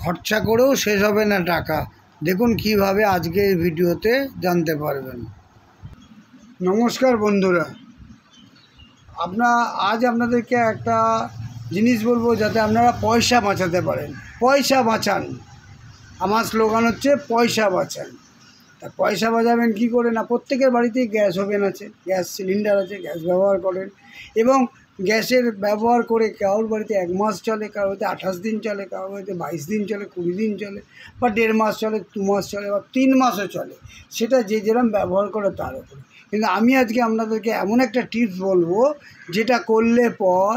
খরচা করেও শেষ হবে না টাকা। দেখুন কিভাবে আজকের ভিডিওতে জানতে পারবেন। নমস্কার বন্ধুরা, আজ আপনাদেরকে একটা জিনিস বলবো যাতে আপনারা পয়সা বাঁচাতে পারেন। পয়সা বাঁচান, আমার স্লোগান হচ্ছে পয়সা বাঁচান। তা পয়সা বাঁচাবেন কী করে? না, প্রত্যেকের বাড়িতেই গ্যাস ওভেন আছে, গ্যাস সিলিন্ডার আছে, গ্যাস ব্যবহার করেন এবং গ্যাসের ব্যবহার করে কারোর বাড়িতে 1 মাস চলে, কারোর বাড়িতে 28 দিন চলে, কারোর বাড়িতে 22 দিন চলে, 20 দিন চলে, বা 1.5 মাস চলে, 2 মাস চলে, বা 3 মাসও চলে। সেটা যে যেরকম ব্যবহার করে তার উপরে। কিন্তু আমি আজকে আপনাদেরকে এমন একটা টিপস বলবো যেটা করলে পর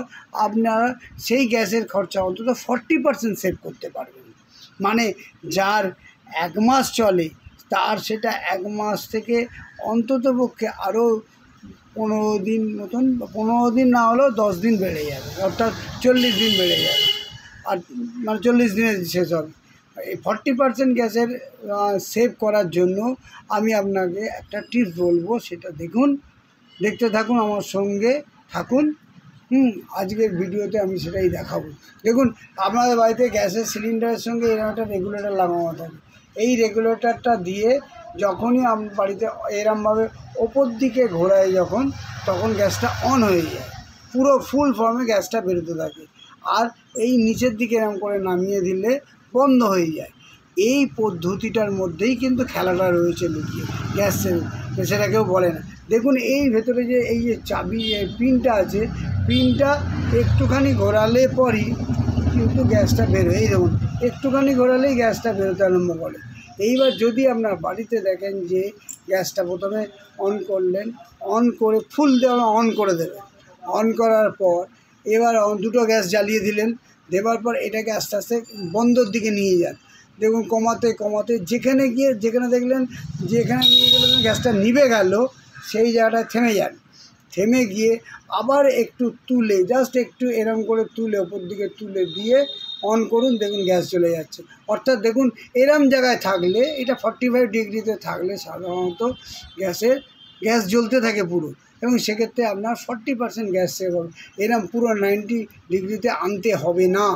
আপনারা সেই গ্যাসের খরচা অন্তত 40% সেভ করতে পারবেন। মানে যার 1 মাস চলে তার সেটা 1 মাস থেকে অন্ততপক্ষে আরও 15 দিন মতন, 15 দিন না হলেও 10 দিন বেড়ে যাবে, অর্থাৎ 40 দিন বেড়ে যাবে। আর মানে 40 দিনে শেষ হবে। এই 40% গ্যাসের সেভ করার জন্য আমি আপনাকে একটা টিপস বলবো, সেটা দেখতে থাকুন, আমার সঙ্গে থাকুন। আজকের ভিডিওতে আমি সেটাই দেখাবো। দেখুন, আপনাদের বাড়িতে গ্যাসের সিলিন্ডারের সঙ্গে এরকম একটা রেগুলেটর লাগানো থাকে। এই রেগুলেটরটা দিয়ে যখনই বাড়িতে এরমভাবে ওপর দিকে ঘোরায় তখন গ্যাসটা অন হয়ে যায়, পুরো ফুল ফর্মে গ্যাসটা বেরোতে থাকে। আর এই নিচের দিকে এরম করে নামিয়ে দিলে বন্ধ হয়ে যায়। এই পদ্ধতিটার মধ্যেই কিন্তু খেলাটা রয়েছে লুকিয়ে, গ্যাসের, সেটা কেউ বলে না। দেখুন, এই ভেতরে যে এই যে চাবি পিনটা আছে, পিনটা একটুখানি ঘোরালে পরই কিন্তু গ্যাসটা বেরোয়। এই দেখুন, একটুখানি ঘোরালেই গ্যাসটা বেরোতে আরম্ভ করে। এইবার যদি আপনার বাড়িতে দেখেন যে গ্যাসটা প্রথমে অন করলেন, অন করে ফুল দেওয়া অন করে দেবেন। অন করার পর এবার দুটো গ্যাস জ্বালিয়ে দিলেন, দেওয়ার পর এটাকে আস্তে আস্তে বন্ধর দিকে নিয়ে যান। দেখুন, কমাতে কমাতে যেখানে দেখলেন যে এখানে নিয়ে গেলে গ্যাসটা নিভে গেল, সেই জায়গাটায় থেমে যান। থেমে গিয়ে আবার একটু তুলে, জাস্ট একটু এরম করে তুলে ওপর দিকে তুলে দিয়ে অন করুন। দেখুন গ্যাস চলে যাচ্ছে। অর্থাৎ দেখুন, এরম জায়গায় থাকলে, এটা 45 ডিগ্রিতে থাকলে সাধারণত গ্যাস জ্বলতে থাকে পুরো, এবং সেক্ষেত্রে আপনার 40% গ্যাস সেভ হবে। এরম পুরো 90 ডিগ্রিতে আনতে হবে না,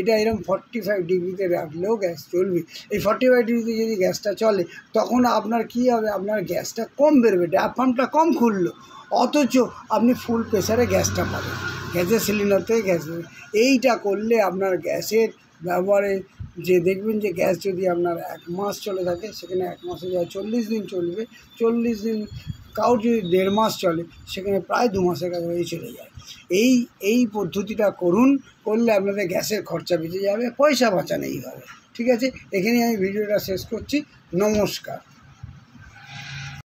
এটা এরম 45 ডিগ্রিতে রাখলেও গ্যাস চলবে। এই 45 ডিগ্রিতে যদি গ্যাসটা চলে, তখন আপনার কী হবে, আপনার গ্যাসটা কম বেরোবে, ডায়াফ্রামটা কম খুললো, অথচ আপনি ফুল প্রেসারে গ্যাসটা পাবেন, গ্যাসের সিলিন্ডার থেকে গ্যাস। এইটা করলে আপনার গ্যাসের ব্যবহারে যে দেখবেন যে গ্যাস যদি আপনার 1 মাস চলে থাকে, সেখানে 1 মাসে যায় 40 দিন চলবে। 40 দিন কারোর যদি 1.5 মাস চলে, সেখানে প্রায় 2 মাসের কাছাকাছি চলে যায়। এই পদ্ধতিটা করলে আপনাদের গ্যাসের খরচা বেঁচে যাবে, পয়সা বাঁচান এইভাবে। ঠিক আছে, এখানেই আমি ভিডিওটা শেষ করছি। নমস্কার।